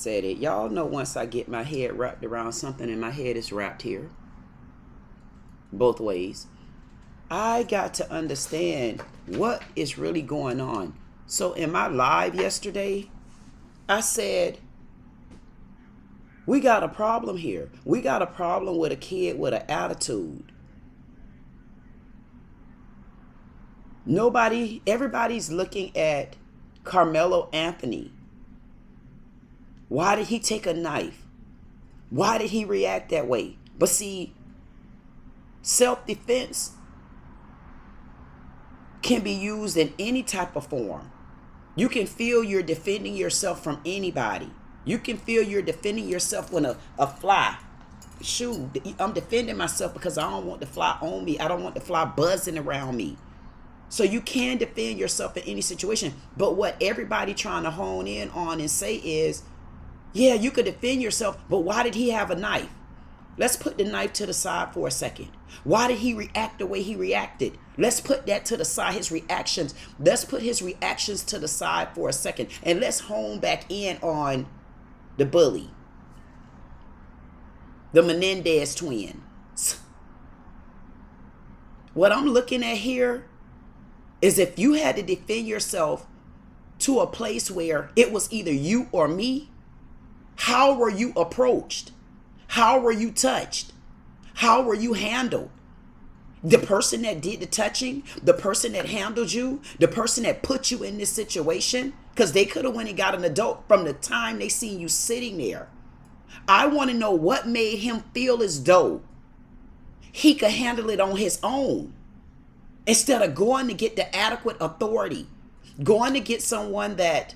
Said it. Y'all know once I get my head wrapped around something and my head is wrapped here, both ways, I got to understand what is really going on. So in my live yesterday, I said, we got a problem here. We got a problem with a kid with an attitude. Everybody's looking at Carmelo Anthony. Why did he take a knife? Why did he react that way? But see, self-defense can be used in any type of form. You can feel you're defending yourself from anybody. You can feel you're defending yourself when a fly. Shoot, I'm defending myself because I don't want the fly on me. I don't want the fly buzzing around me. So you can defend yourself in any situation. But what everybody trying to hone in on and say is, yeah, you could defend yourself, but why did he have a knife? Let's put the knife to the side for a second. Why did he react the way he reacted? Let's put that to the side, his reactions. Let's put his reactions to the side for a second. And let's hone back in on the bully. The Menendez twins. What I'm looking at here is if you had to defend yourself to a place where it was either you or me, how were you approached? How were you touched? How were you handled? The person that did the touching, the person that handled you, the person that put you in this situation, because they could have went and got an adult from the time they seen you sitting there. I want to know what made him feel as though he could handle it on his own instead of going to get the adequate authority, going to get someone that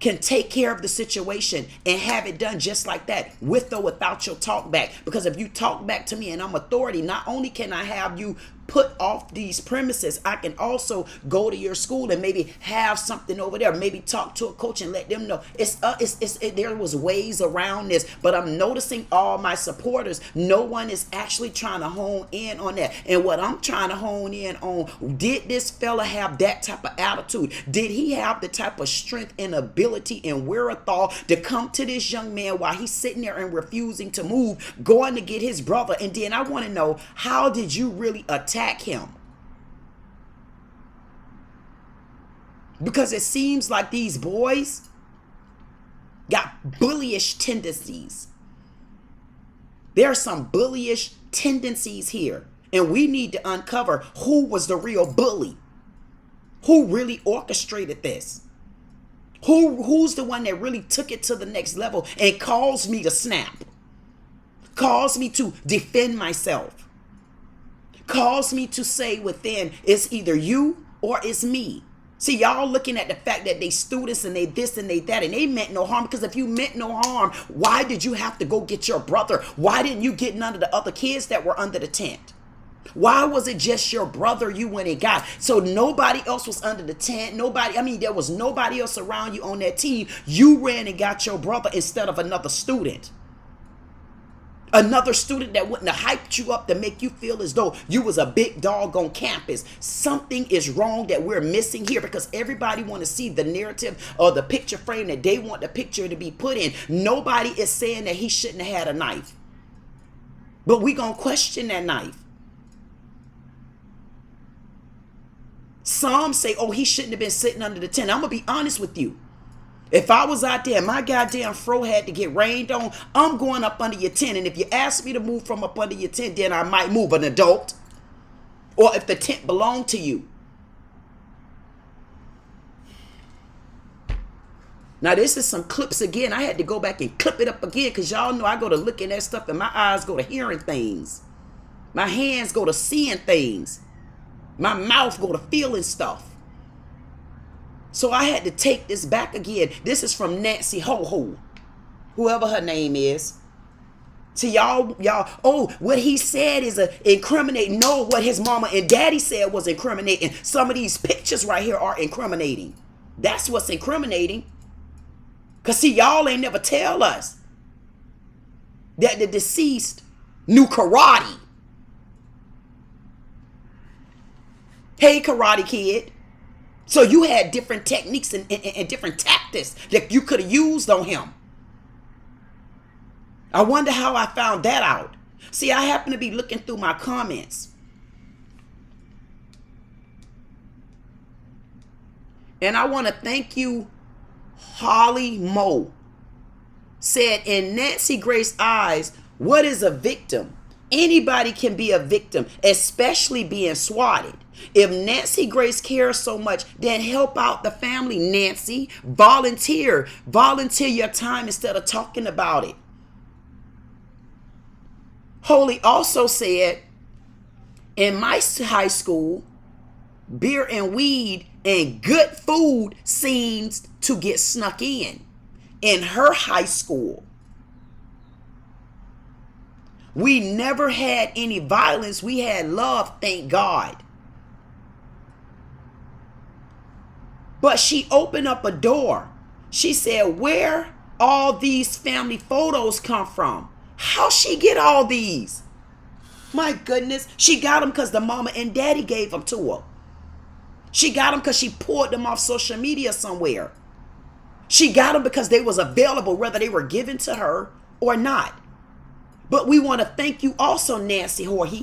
can take care of the situation and have it done just like that, with or without your talk back. Because if you talk back to me and I'm authority, not only can I have you put off these premises, I can also go to your school and maybe have something over there, maybe talk to a coach and let them know. There was ways around this, but I'm noticing all my supporters, no one is actually trying to hone in on that. And what I'm trying to hone in on, did this fella have that type of attitude? Did he have the type of strength and ability and wherewithal to come to this young man while he's sitting there and refusing to move, going to get his brother? And then I want to know, how did you really attack him? Because it seems like these boys got bullyish tendencies. There are some bullyish tendencies here, and we need to uncover who was the real bully, who really orchestrated this, who's the one that really took it to the next level and caused me to snap, caused me to defend myself, caused me to say within, it's either you or it's me. See, y'all looking at the fact that they students and they this and they that, and they meant no harm. Because if you meant no harm, why did you have to go get your brother? Why didn't you get none of the other kids that were under the tent? Why was it just your brother you went and got? So nobody else was under the tent. There was nobody else around you on that team. You ran and got your brother instead of another student. Another student that wouldn't have hyped you up to make you feel as though you was a big dog on campus. Something is wrong that we're missing here, because everybody want to see the narrative or the picture frame that they want the picture to be put in. Nobody is saying that he shouldn't have had a knife, but we gonna question that knife. Some say, oh, he shouldn't have been sitting under the tent. I'm gonna be honest with you. If I was out there and my goddamn fro had to get rained on, I'm going up under your tent. And if you ask me to move from up under your tent, then I might move, an adult. Or if the tent belonged to you. Now, this is some clips again. I had to go back and clip it up again, because y'all know I go to looking at stuff and my eyes go to hearing things. My hands go to seeing things. My mouth go to feeling stuff. So I had to take this back again. This is from Nancy Ho, whoever her name is. So y'all, oh, what he said is incriminating. No, what his mama and daddy said was incriminating. Some of these pictures right here are incriminating. That's what's incriminating. Because see, y'all ain't never tell us that the deceased knew karate. Hey, Karate Kid. So you had different techniques and different tactics that you could have used on him. I wonder how I found that out. See, I happen to be looking through my comments. And I want to thank you, Holly Moe. Said, in Nancy Grace's eyes, what is a victim? Anybody can be a victim, especially being swatted. If Nancy Grace cares so much, then help out the family, Nancy. Volunteer. Volunteer your time instead of talking about it. Holy also said, in my high school, beer and weed and good food seems to get snuck in. In her high school, we never had any violence. We had love, thank God. But she opened up a door. She said, where all these family photos come from? How she get all these? My goodness. She got them because the mama and daddy gave them to her. She got them because she pulled them off social media somewhere. She got them because they was available, whether they were given to her or not. But we want to thank you also, Nancy Jorge.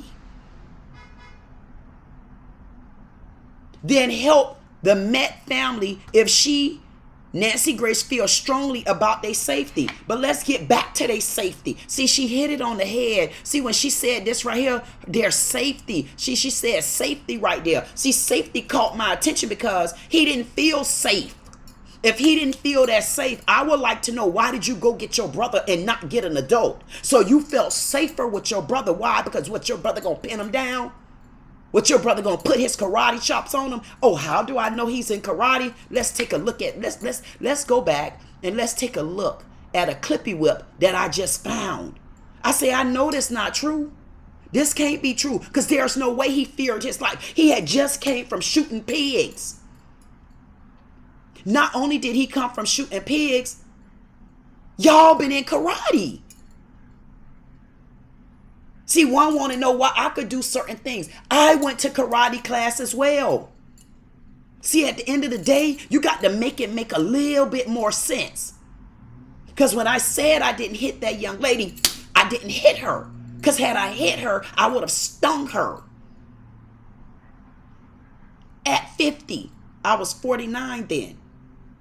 Then help the Met family if Nancy Grace, feels strongly about their safety. But let's get back to their safety. See, she hit it on the head. See, when she said this right here, their safety. She said safety right there. See, safety caught my attention because he didn't feel safe. If he didn't feel that safe, I would like to know, why did you go get your brother and not get an adult? So you felt safer with your brother. Why? Because what, your brother gonna pin him down? What, your brother gonna put his karate chops on him? Oh, how do I know he's in karate? Let's take a look at, let's go back and let's take a look at a clippy whip that I just found. I say, I know that's not true. This can't be true because there's no way he feared his life. He had just came from shooting pigs. Not only did he come from shooting pigs, y'all been in karate. See, one want to know why I could do certain things. I went to karate class as well. See, at the end of the day, you got to make it make a little bit more sense. Because when I said I didn't hit that young lady, I didn't hit her. Because had I hit her, I would have stung her. At 50, I was 49 then.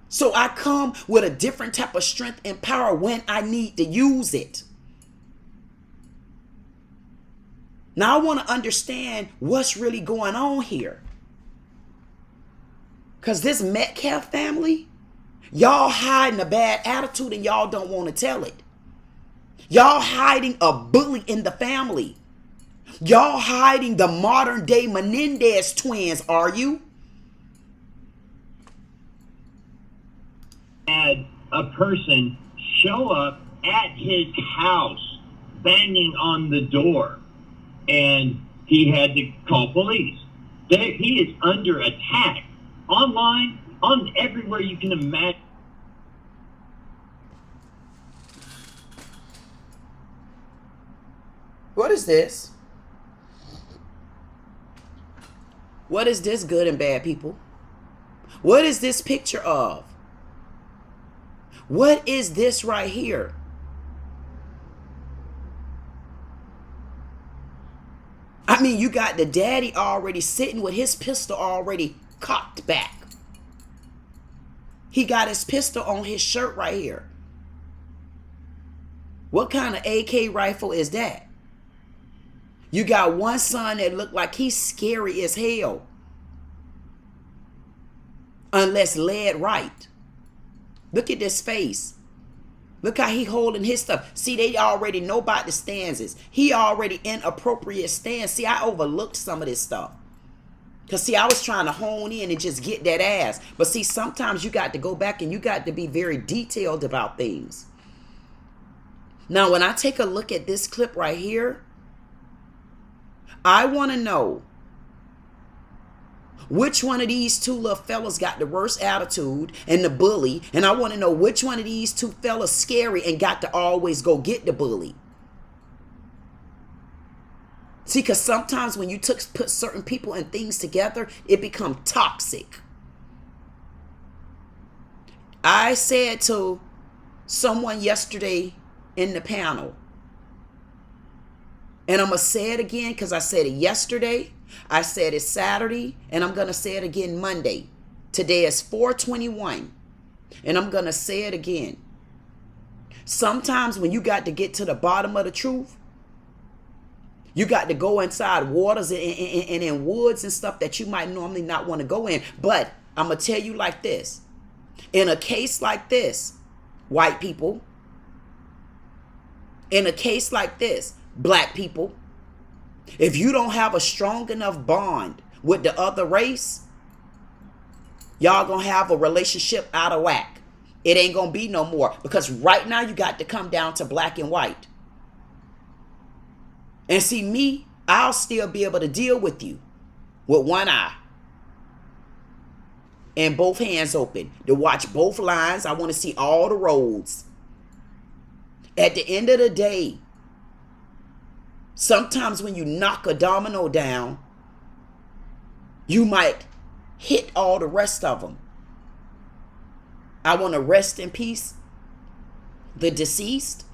So I come with a different type of strength and power when I need to use it. Now I want to understand what's really going on here. Because this Metcalf family, y'all hiding a bad attitude and y'all don't want to tell it. Y'all hiding a bully in the family. Y'all hiding the modern day Menendez twins, are you? Had a person show up at his house banging on the door, and he had to call police. He is under attack online, on everywhere you can imagine. What is this? What is this, good and bad people? What is this picture of? What is this right here? I mean, you got the daddy already sitting with his pistol already cocked back. He got his pistol on his shirt right here. What kind of AK rifle is that? You got one son that looked like he's scary as hell. Unless led right. Look at this face. Look how he holding his stuff. See, they already know about the stances. He already in appropriate stance. See, I overlooked some of this stuff. Because, see, I was trying to hone in and just get that ass. But, see, sometimes you got to go back and you got to be very detailed about things. Now, when I take a look at this clip right here, I want to know which one of these two little fellas got the worst attitude and the bully. And I want to know which one of these two fellas scary and got to always go get the bully. See, because sometimes when you put certain people and things together, it becomes toxic. I said to someone yesterday in the panel. And I'm going to say it again because I said it yesterday. I said it Saturday. And I'm going to say it again Monday. Today is 4/21. And I'm going to say it again. Sometimes when you got to get to the bottom of the truth, you got to go inside waters and in woods and stuff that you might normally not want to go in. But I'm going to tell you like this. In a case like this, white people, in a case like this, black people, if you don't have a strong enough bond with the other race, y'all gonna have a relationship out of whack. It ain't gonna be no more, because right now you got to come down to black and white. And see me, I'll still be able to deal with you with one eye and both hands open to watch both lines. I want to see all the roads. At the end of the day, sometimes when you knock a domino down, you might hit all the rest of them. I want to rest in peace the deceased.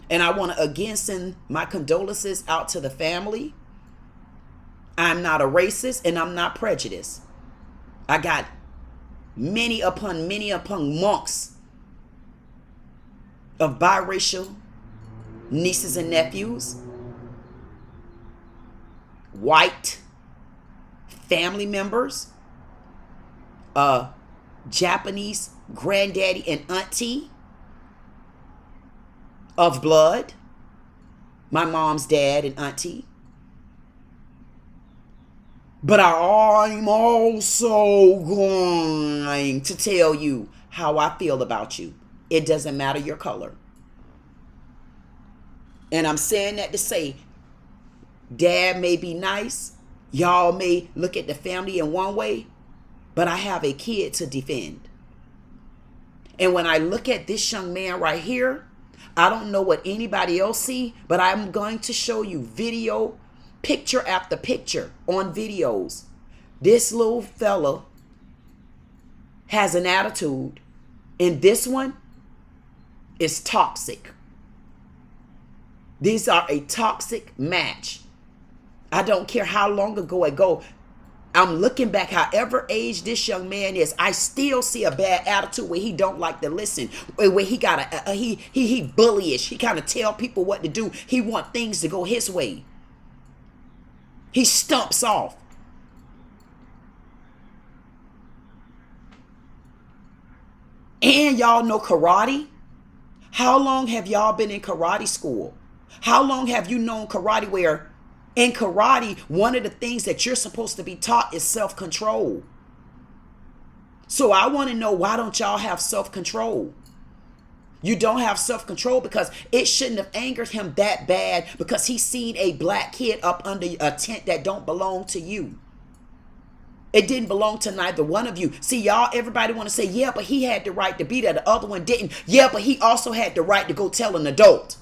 And I want to again send my condolences out to the family. I'm not a racist and I'm not prejudiced. I got many upon monks of biracial nieces and nephews, white family members, Japanese granddaddy and auntie of blood, my mom's dad and auntie. But I'm also going to tell you how I feel about you. It doesn't matter your color. And I'm saying that to say, Dad may be nice. Y'all may look at the family in one way, but I have a kid to defend. And when I look at this young man right here, I don't know what anybody else see, but I'm going to show you video, picture after picture on videos. This little fella has an attitude, and this one is toxic. These are a toxic match. I don't care how long ago it go. I'm looking back, however age this young man is, I still see a bad attitude where he don't like to listen, where he got he bullyish. He kind of tell people what to do. He want things to go his way. He stumps off. And y'all know karate. How long have y'all been in karate school? How long have you known karate where in karate, one of the things that you're supposed to be taught is self-control. So I want to know, why don't y'all have self-control? You don't have self-control because it shouldn't have angered him that bad because he seen a black kid up under a tent that don't belong to you. It didn't belong to neither one of you. See, y'all, everybody want to say, yeah, but he had the right to be there. The other one didn't. Yeah, but he also had the right to go tell an adult.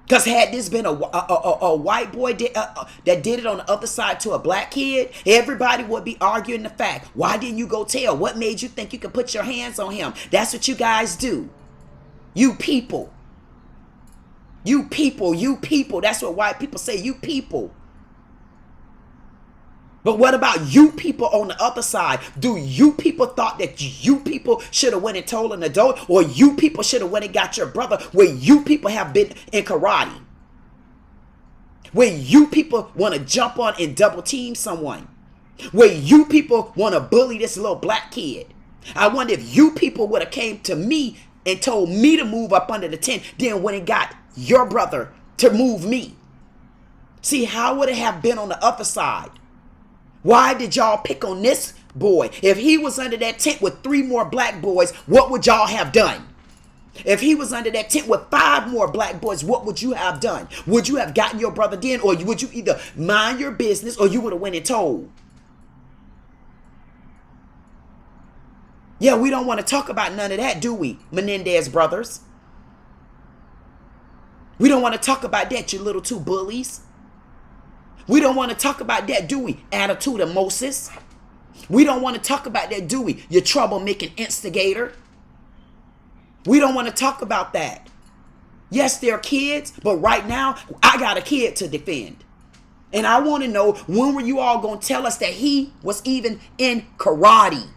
Because had this been a white boy that did it on the other side to a black kid, everybody would be arguing the fact. Why didn't you go tell? What made you think you could put your hands on him? That's what you guys do. You people. You people. You people. That's what white people say. You people. But what about you people on the other side? Do you people thought that you people should have went and told an adult, or you people should have went and got your brother, where you people have been in karate? Where you people want to jump on and double team someone? Where you people want to bully this little black kid? I wonder if you people would have came to me and told me to move up under the tent, then when it got your brother to move me. See, how would it have been on the other side? Why did y'all pick on this boy? If he was under that tent with 3 more black boys, what would y'all have done? If he was under that tent with 5 more black boys, what would you have done? Would you have gotten your brother then, or would you either mind your business or you would have went and told? Yeah, we don't want to talk about none of that, do we, Menendez brothers? We don't want to talk about that, you little 2 bullies. We don't want to talk about that, do we? Attitude of Moses. We don't want to talk about that, do we? Your troublemaking instigator. We don't want to talk about that. Yes, they're kids, but right now, I got a kid to defend. And I want to know, when were you all going to tell us that he was even in karate?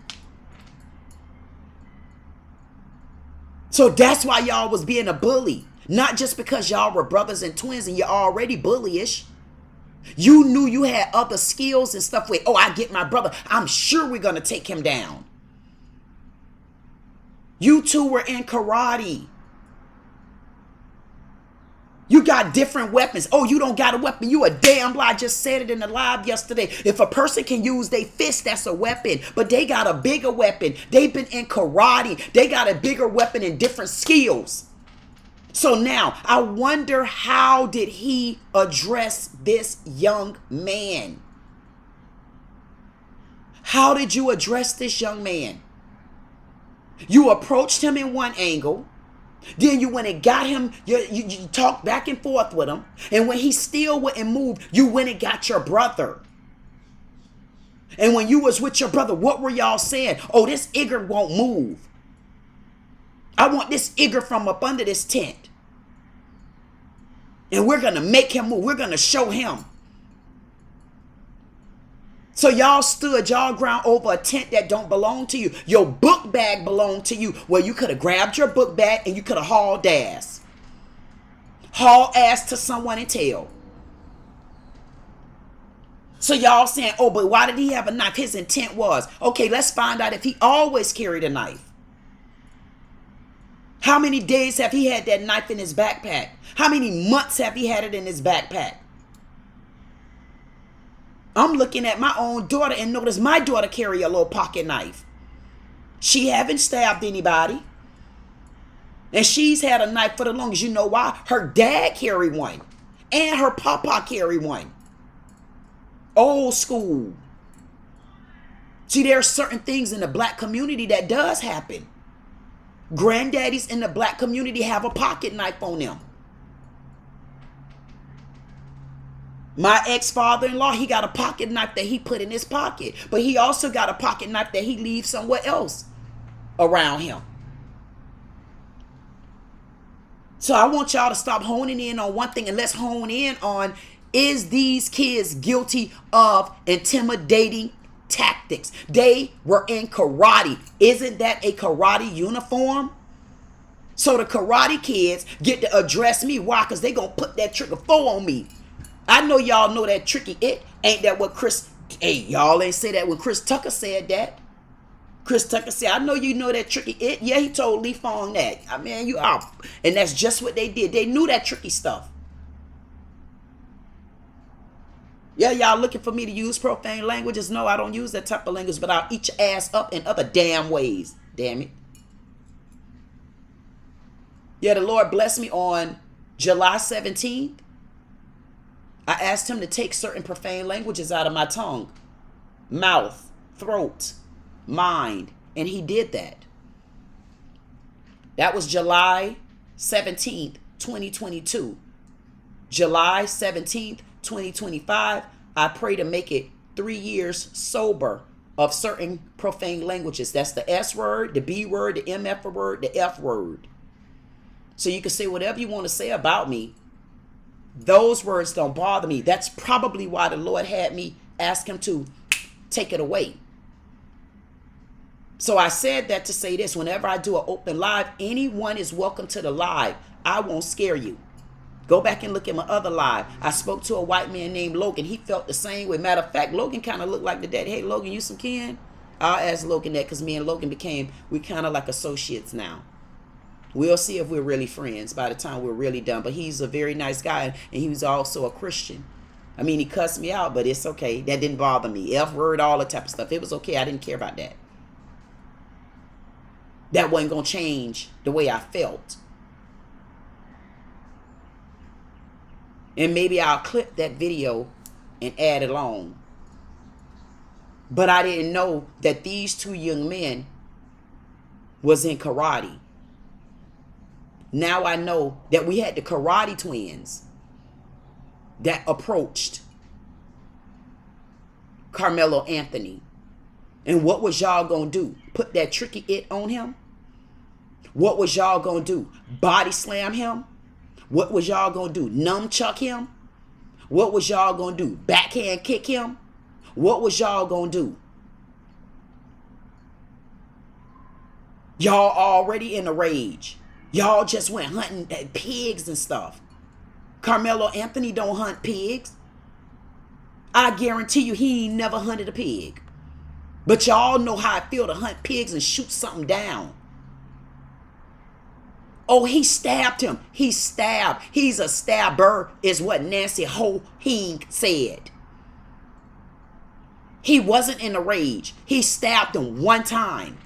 So that's why y'all was being a bully. Not just because y'all were brothers and twins and you're already bullyish. You knew you had other skills and stuff where, oh, I get my brother, I'm sure we're going to take him down. You two were in karate. You got different weapons. Oh, you don't got a weapon. You a damn lie. I just said it in the live yesterday. If a person can use their fist, that's a weapon. But they got a bigger weapon. They've been in karate. They got a bigger weapon and different skills. So now, I wonder, how did he address this young man? How did you address this young man? You approached him in one angle. Then you went and got him, you talked back and forth with him. And when he still wouldn't move, you went and got your brother. And when you was with your brother, what were y'all saying? Oh, this Igor won't move. I want this Igor from up under this tent. And we're going to make him move. We're going to show him. So y'all stood y'all ground over a tent that don't belong to you. Your book bag belonged to you. Well, you could have grabbed your book bag and you could have hauled ass. Haul ass to someone and tell. So y'all saying, oh, but why did he have a knife? His intent was, okay, let's find out if he always carried a knife. How many days have he had that knife in his backpack? How many months have he had it in his backpack? I'm looking at my own daughter and notice my daughter carry a little pocket knife. She haven't stabbed anybody. And she's had a knife for the longest. You know why? Her dad carried one. And her papa carried one. Old school. See, there are certain things in the black community that does happen. Granddaddies in the black community have a pocket knife on them. My ex-father-in-law, he got a pocket knife that he put in his pocket. But he also got a pocket knife that he leaves somewhere else around him. So I want y'all to stop honing in on one thing and let's hone in on, is these kids guilty of intimidating tactics? They were in karate. Isn't that a karate uniform? So the karate kids get to address me. Why? Because they going to put that trigger 4 on me. I know y'all know that tricky it. Ain't that what Chris... Hey, y'all ain't say that when Chris Tucker said that. Chris Tucker said, I know you know that tricky it. Yeah, he told Lee Fong that. I mean, you are. And that's just what they did. They knew that tricky stuff. Yeah, y'all looking for me to use profane languages? No, I don't use that type of language, but I'll eat your ass up in other damn ways. Damn it. Yeah, the Lord blessed me on July 17th. I asked him to take certain profane languages out of my tongue, mouth, throat, mind, and he did that. That was July 17th, 2022. July 17th, 2025, I pray to make it 3 years sober of certain profane languages. That's the S word, the B word, the MF word, the F word. So you can say whatever you want to say about me. Those words don't bother me. That's probably why the Lord had me ask him to take it away. So I said that to say this. Whenever I do an open live, anyone is welcome to the live. I won't scare you. Go back and look at my other live. I spoke to a white man named Logan. He felt the same way. Matter of fact, Logan kind of looked like the dad. Hey, Logan, you some kin? I'll ask Logan that because me and Logan we kind of like associates now. We'll see if we're really friends by the time we're really done. But he's a very nice guy, and he was also a Christian. I mean, he cussed me out, but it's okay. That didn't bother me. F word, all that type of stuff. It was okay. I didn't care about that. That wasn't going to change the way I felt. And maybe I'll clip that video and add it on. But I didn't know that these two young men was in karate. Now I know that we had the karate twins that approached Carmelo Anthony. And what was y'all going to do? Put that tricky it on him? What was y'all gonna do? Body slam him? What was y'all gonna do? Nunchuck him? What was y'all gonna do? Backhand kick him? What was y'all gonna do? Y'all already in a rage. Y'all just went hunting pigs and stuff. Carmelo Anthony don't hunt pigs. I guarantee you he ain't never hunted a pig. But y'all know how I feel to hunt pigs and shoot something down. Oh, he stabbed him. He stabbed. He's a stabber, is what Nancy Hohing said. He wasn't in a rage. He stabbed him one time.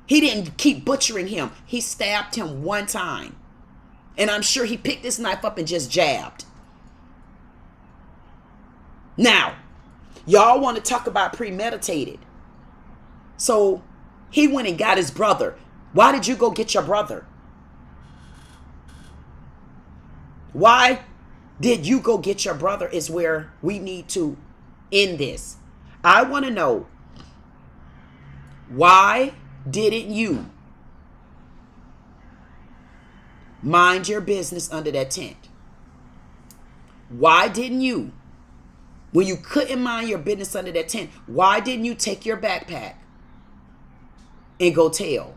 He didn't keep butchering him. He stabbed him one time. And I'm sure he picked this knife up and just jabbed. Now, y'all want to talk about premeditated. So he went and got his brother. Why did you go get your brother? Why did you go get your brother is where we need to end this. I want to know, why didn't you mind your business under that tent? Why didn't you, when you couldn't mind your business under that tent, why didn't you take your backpack and go tell?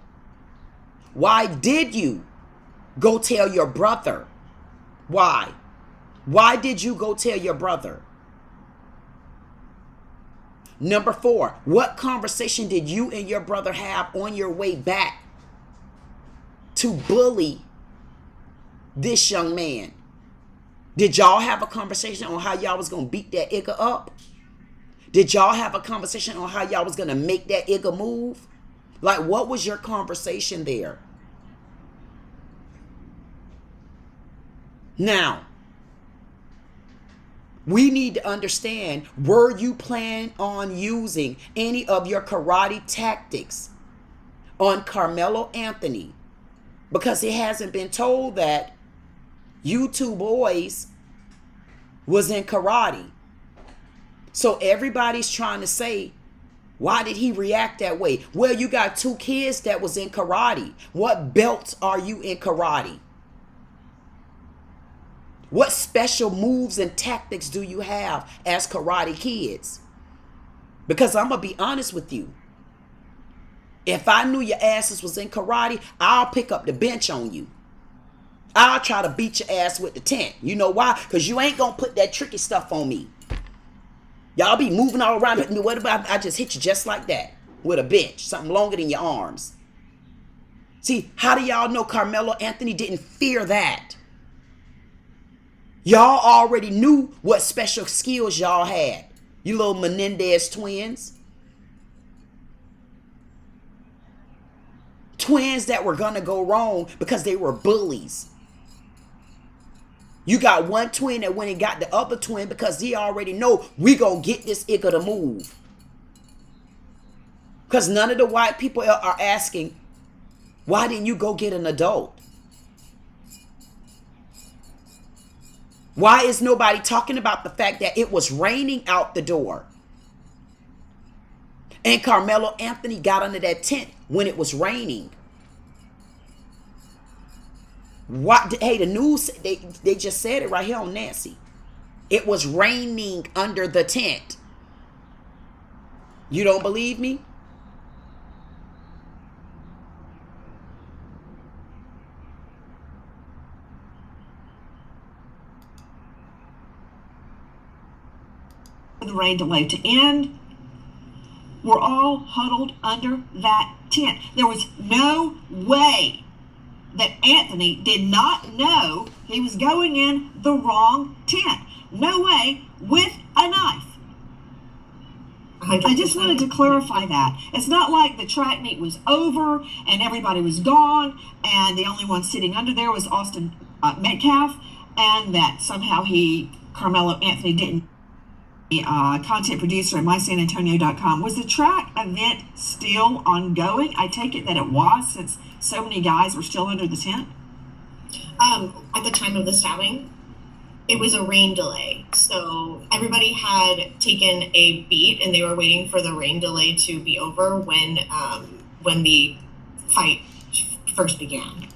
Why did you go tell your brother? Why? Why did you go tell your brother? Number 4, what conversation did you and your brother have on your way back to bully this young man? Did y'all have a conversation on how y'all was going to beat that nigga up? Did y'all have a conversation on how y'all was going to make that nigga move? Like, what was your conversation there? Now, we need to understand, were you planning on using any of your karate tactics on Carmelo Anthony? Because it hasn't been told that you two boys was in karate. So everybody's trying to say, why did he react that way? Well, you got 2 kids that was in karate. What belts are you in karate? What special moves and tactics do you have as karate kids? Because I'm going to be honest with you. If I knew your asses was in karate, I'll pick up the bench on you. I'll try to beat your ass with the tent. You know why? Because you ain't going to put that tricky stuff on me. Y'all be moving all around. What about I just hit you just like that with a bench, something longer than your arms? See, how do y'all know Carmelo Anthony didn't fear that? Y'all already knew what special skills y'all had. You little Menendez twins. Twins that were going to go wrong because they were bullies. You got one twin that went and got the other twin because he already know we going to get this nigga to move. Because none of the white people are asking, why didn't you go get an adult? Why is nobody talking about the fact that it was raining out the door? And Carmelo Anthony got under that tent when it was raining. What? Hey, the news, they just said it right here on Nancy. It was raining under the tent. You don't believe me? The rain delay to end. We're all huddled under that tent. There was no way that Anthony did not know he was going in the wrong tent. No way, with a knife. I just wanted to clarify that. It's not like the track meet was over and everybody was gone and the only one sitting under there was Austin Metcalf, and that somehow Carmelo Anthony didn't. Content producer at mysanantonio.com. Was the track event still ongoing? I take it that it was, since so many guys were still under the tent. At the time of the stabbing, it was a rain delay. So everybody had taken a beat and they were waiting for the rain delay to be over when the fight first began.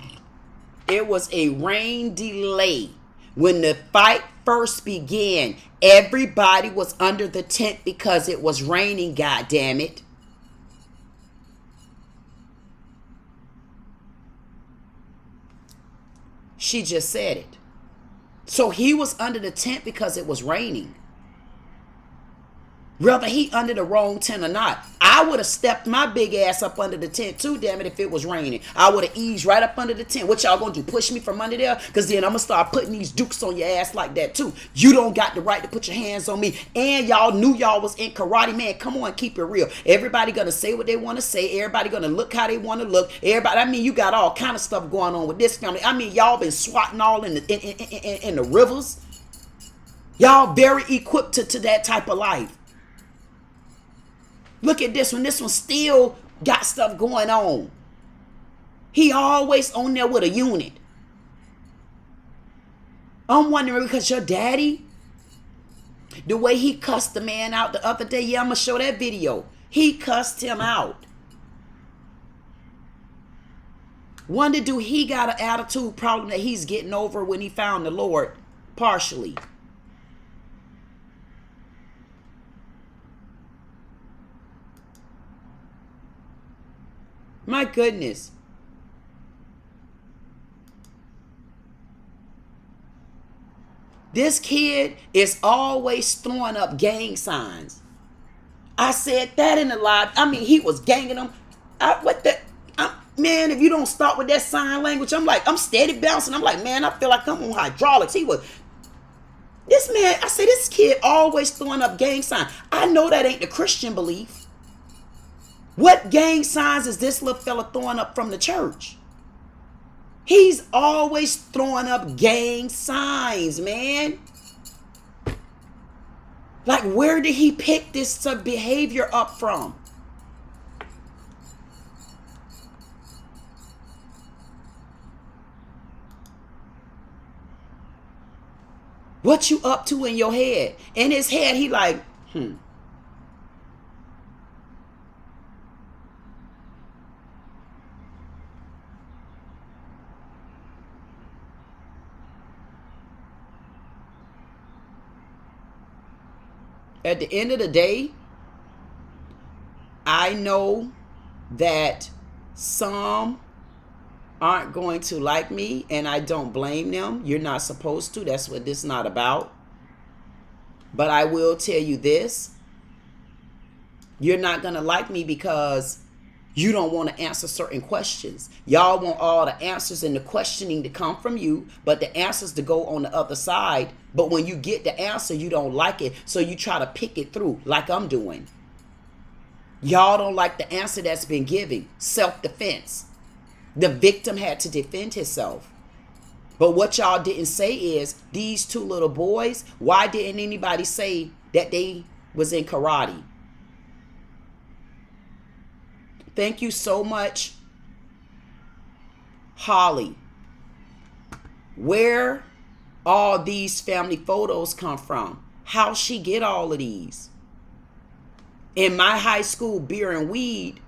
It was a rain delay. When the fight first began, everybody was under the tent because it was raining, God damn it. She just said it. So he was under the tent because it was raining. Whether he under the wrong tent or not, I would have stepped my big ass up under the tent too, damn it, if it was raining. I would have eased right up under the tent. What y'all gonna do, push me from under there? Because then I'm gonna start putting these dukes on your ass like that too. You don't got the right to put your hands on me. And y'all knew y'all was in karate. Man, come on, keep it real. Everybody gonna say what they want to say. Everybody gonna look how they want to look. Everybody, I mean, you got all kind of stuff going on with this family. I mean, y'all been swatting all in the rivers. Y'all very equipped to that type of life. Look at this one. This one still got stuff going on. He always on there with a unit. I'm wondering because your daddy, the way he cussed the man out the other day, yeah, I'm going to show that video. He cussed him out. Wonder do he got an attitude problem that he's getting over when he found the Lord partially. My goodness. This kid is always throwing up gang signs. I said that in the live. I mean, he was ganging them. Man, if you don't start with that sign language, I'm steady bouncing. I'm like, man, I feel like I'm on hydraulics. This man, I say, this kid always throwing up gang signs. I know that ain't the Christian belief. What gang signs is this little fella throwing up from the church? He's always throwing up gang signs, man. Like, where did he pick this behavior up from? What you up to in your head? In his head, he like, At the end of the day, I know that some aren't going to like me, and I don't blame them. You're not supposed to. That's what this is not about. But I will tell you this. You're not going to like me because you don't want to answer certain questions. Y'all want all the answers and the questioning to come from you, but the answers to go on the other side. But when you get the answer, you don't like it, so you try to pick it through like I'm doing. Y'all don't like the answer that's been given. Self-defense. The victim had to defend himself. But what y'all didn't say is, these two little boys, why didn't anybody say that they was in karate? Thank you so much, Holly. Where all these family photos come from? How she get all of these? In my high school, beer and weed,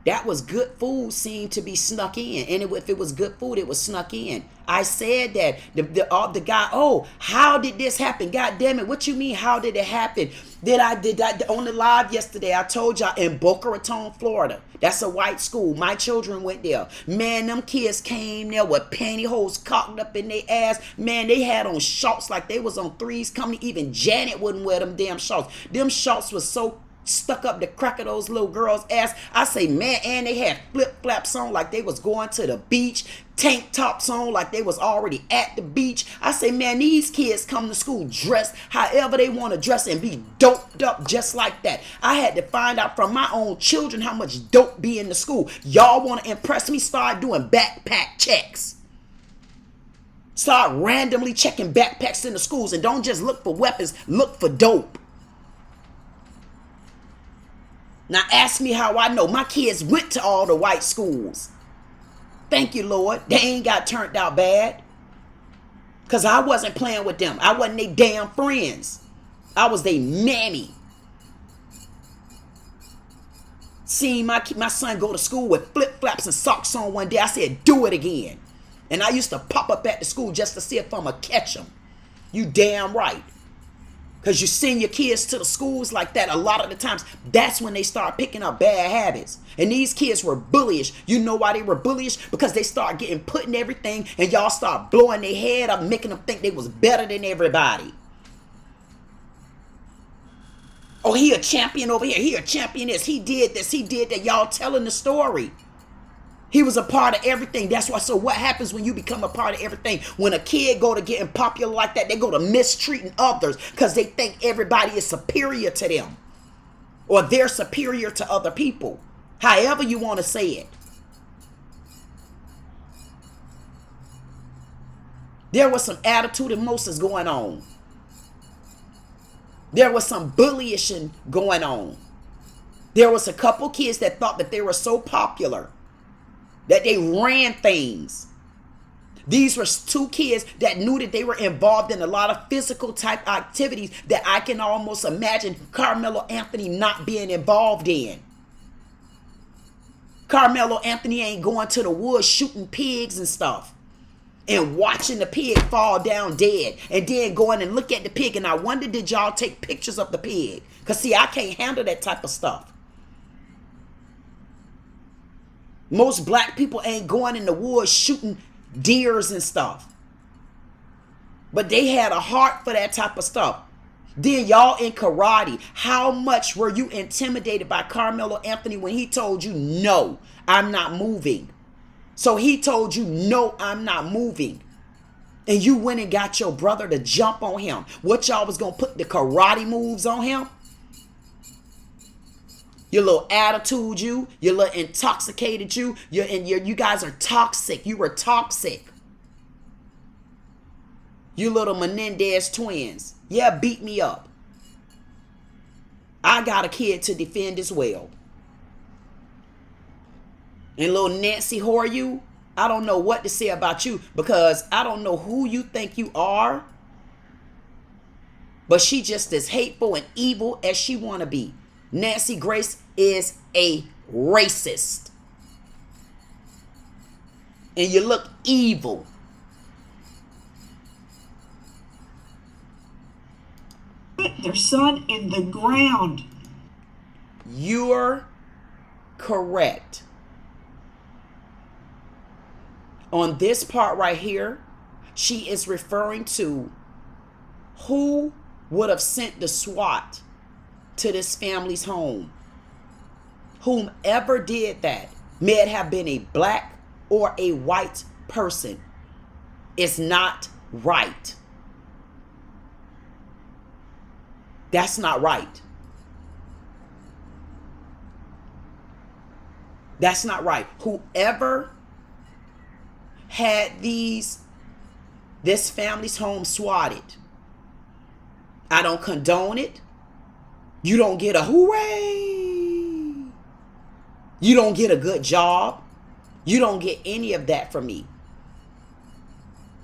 that was good food, seemed to be snuck in. And if it was good food, it was snuck in. I said that. The guy, oh, how did this happen? God damn it. What you mean, how did it happen? Did I on the live yesterday, I told y'all in Boca Raton, Florida. That's a white school. My children went there. Man, them kids came there with pantyhose cocked up in their ass. Man, they had on shorts like they was on threes coming. Even Janet wouldn't wear them damn shorts. Them shorts was so stuck up the crack of those little girls' ass. I say, man, and they had flip-flops on like they was going to the beach, tank tops on like they was already at the beach. I say, man, these kids come to school dressed however they want to dress and be doped up just like that. I had to find out from my own children how much dope be in the school. Y'all want to impress me? Start doing backpack checks. Start randomly checking backpacks in the schools, and don't just look for weapons, look for dope. Now ask me how I know. My kids went to all the white schools. Thank you, Lord. They ain't got turned out bad. Because I wasn't playing with them. I wasn't their damn friends. I was their mammy. Seen my son go to school with flip-flops and socks on one day. I said, do it again. And I used to pop up at the school just to see if I'm going to catch him. You damn right. Because you send your kids to the schools like that, a lot of the times, that's when they start picking up bad habits. And these kids were bullyish. You know why they were bullyish? Because they start getting put in everything and y'all start blowing their head up, making them think they was better than everybody. Oh, he a champion over here. He a champion this. He did this. He did that. Y'all telling the story. He was a part of everything. That's why. So what happens when you become a part of everything? When a kid go to getting popular like that, they go to mistreating others because they think everybody is superior to them. Or they're superior to other people. However you want to say it. There was some attitude and Moses going on. There was some bullying going on. There was a couple kids that thought that they were so popular that they ran things. These were two kids that knew that they were involved in a lot of physical type activities that I can almost imagine Carmelo Anthony not being involved in. Carmelo Anthony ain't going to the woods shooting pigs and stuff and watching the pig fall down dead and then going and look at the pig. And I wonder, did y'all take pictures of the pig? Because see, I can't handle that type of stuff. Most black people ain't going in the woods shooting deers and stuff. But they had a heart for that type of stuff. Then y'all in karate, how much were you intimidated by Carmelo Anthony when he told you, no, I'm not moving? So he told you, no, I'm not moving. And you went and got your brother to jump on him. What y'all was going to put the karate moves on him? Your little attitude, you little intoxicated, you guys are toxic. You were toxic. You little Menendez twins. Yeah, beat me up. I got a kid to defend as well. And little Nancy whore, you, I don't know what to say about you because I don't know who you think you are. But she just as hateful and evil as she want to be. Nancy Grace is a racist. And you look evil. Put their son in the ground. You're correct. On this part right here, she is referring to who would have sent the SWAT to this family's home. Whomever did that, may it have been a black or a white person, is not right. That's not right. That's not right. Whoever had this family's home swatted, I don't condone it. You don't get a hooray. You don't get a good job. You don't get any of that from me.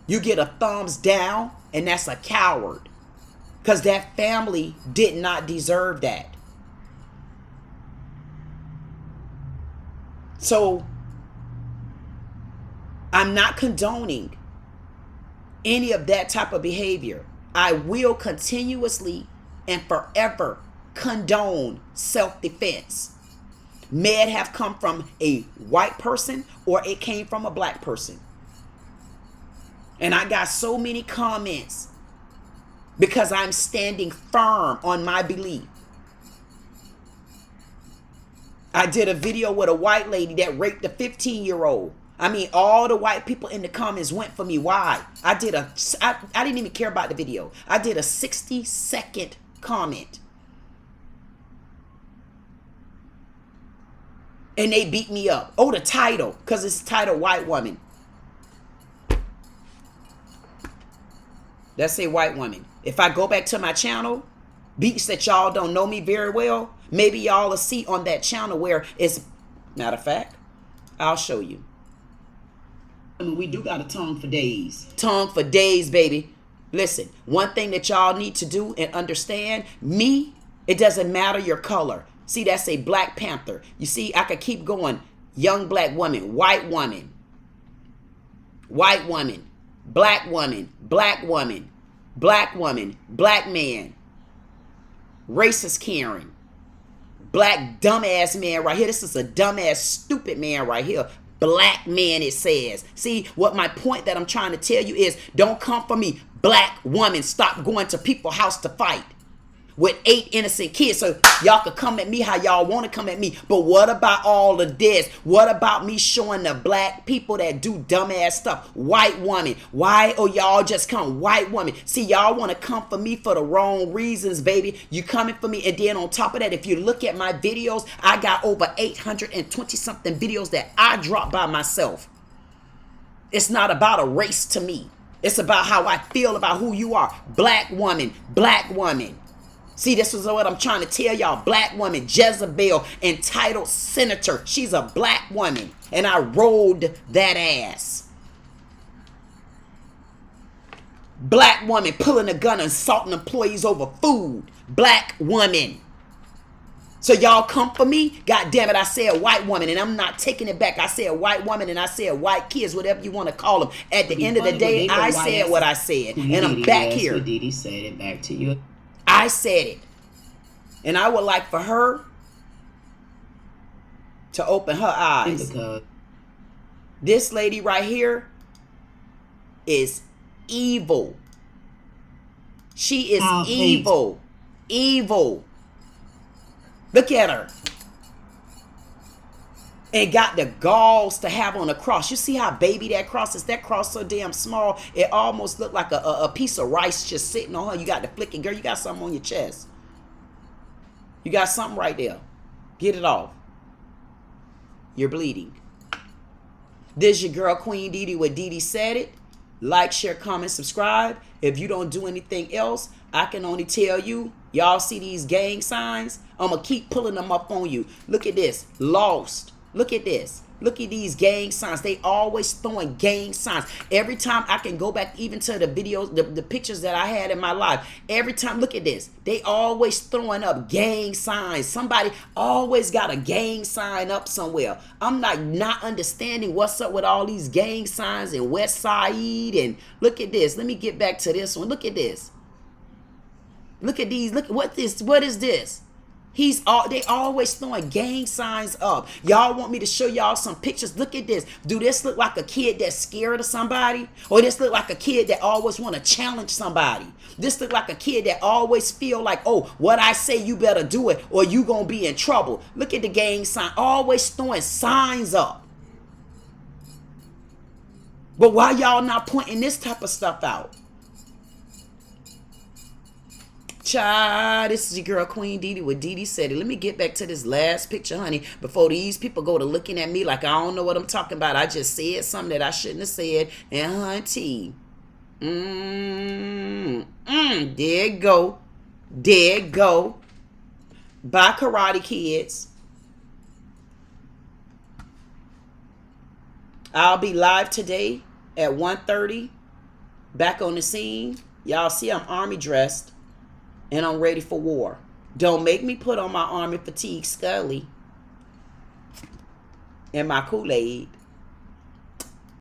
You get a thumbs down, and that's a coward. Because that family did not deserve that. So, I'm not condoning any of that type of behavior. I will continuously and forever condone self-defense. May it have come from a white person or it came from a black person. And I got so many comments because I'm standing firm on my belief. I did a video with a white lady that raped a 15-year-old. I mean, all the white people in the comments went for me. Why? I didn't even care about the video. I did a 60-second comment. And they beat me up. Oh, the title, because it's titled White Woman. Let's say white woman. If I go back to my channel, beats that y'all don't know me very well, maybe y'all will see on that channel where it's, matter of fact, I'll show you. I mean, we do got a tongue for days. Tongue for days, baby. Listen, one thing that y'all need to do and understand, me, it doesn't matter your color. See, that's a Black Panther. You see, I could keep going. Young black woman, white woman, white woman, black woman, black woman, black woman, black man, racist Karen, black dumbass man right here. This is a dumbass stupid man right here. Black man, it says. See, what my point that I'm trying to tell you is, don't come for me. Black woman, stop going to people's house to fight with 8 innocent kids. So y'all could come at me how y'all want to come at me. But what about all of this? What about me showing the black people that do dumbass stuff? White woman. Why? Oh, y'all just come white woman. See, y'all want to come for me for the wrong reasons, baby. You coming for me. And then on top of that, if you look at my videos, I got over 820 something videos that I dropped by myself. It's not about a race to me. It's about how I feel about who you are. Black woman, black woman. See, this is what I'm trying to tell y'all. Black woman, Jezebel, entitled senator. She's a black woman. And I rolled that ass. Black woman pulling a gun and assaulting employees over food. Black woman. So y'all come for me? God damn it, I said white woman, and I'm not taking it back. I said white woman, and I said white kids, whatever you want to call them. At the end of the day, I said what I said. And I'm back here. Dee Dee said it back to you. I said it. And I would like for her to open her eyes. This lady right here is evil. She is evil. Evil. Look at her. And got the galls to have on a cross. You see how baby that cross is? That cross so damn small, it almost looked like a piece of rice just sitting on her. You got the flicking. Girl, you got something on your chest. You got something right there. Get it off. You're bleeding. This your girl, Queen Dee Dee, with Dee Dee Said It. Like, share, comment, subscribe. If you don't do anything else, I can only tell you, y'all see these gang signs? I'm going to keep pulling them up on you. Look at this. Lost. Look at this. Look at these gang signs. They always throwing gang signs. Every time I can go back even to the videos, the pictures that I had in my life. Every time, look at this. They always throwing up gang signs. Somebody always got a gang sign up somewhere. I'm not understanding what's up with all these gang signs in West Side. And look at this. Let me get back to this one. Look at this. Look at these. Look at what is this? They always throwing gang signs up. Y'all want me to show y'all some pictures? Look at this. Do this look like a kid that's scared of somebody? Or this look like a kid that always want to challenge somebody? This look like a kid that always feel like, oh, what I say you better do it or you gonna be in trouble. Look at the gang sign. Always throwing signs up. But why y'all not pointing this type of stuff out? Child, this is your girl Queen Dee Dee with Dee Dee Said It. Let me get back to this last picture, honey, before these people go to looking at me like I don't know what I'm talking about. I just said something that I shouldn't have said. And hunty, there it go. There it go. Bye, Karate Kids. I'll be live today at 1:30. Back on the scene. Y'all see I'm army dressed. And I'm ready for war. Don't make me put on my army fatigue Scully and my Kool-Aid.